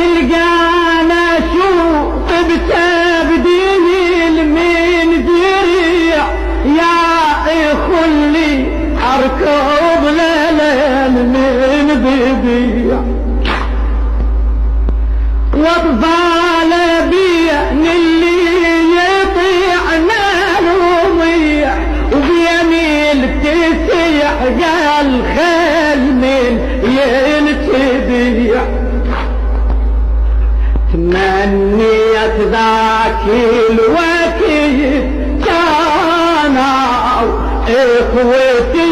تلقانا شوف بتبديل من ذريع يا خلي اركض ليل من بضيع واطفال بين اللي يطيعنا الوضيع وبيميل تسيح قال خيل من ينتبيع تمنيت ذاك الوقت كانوا اخوتي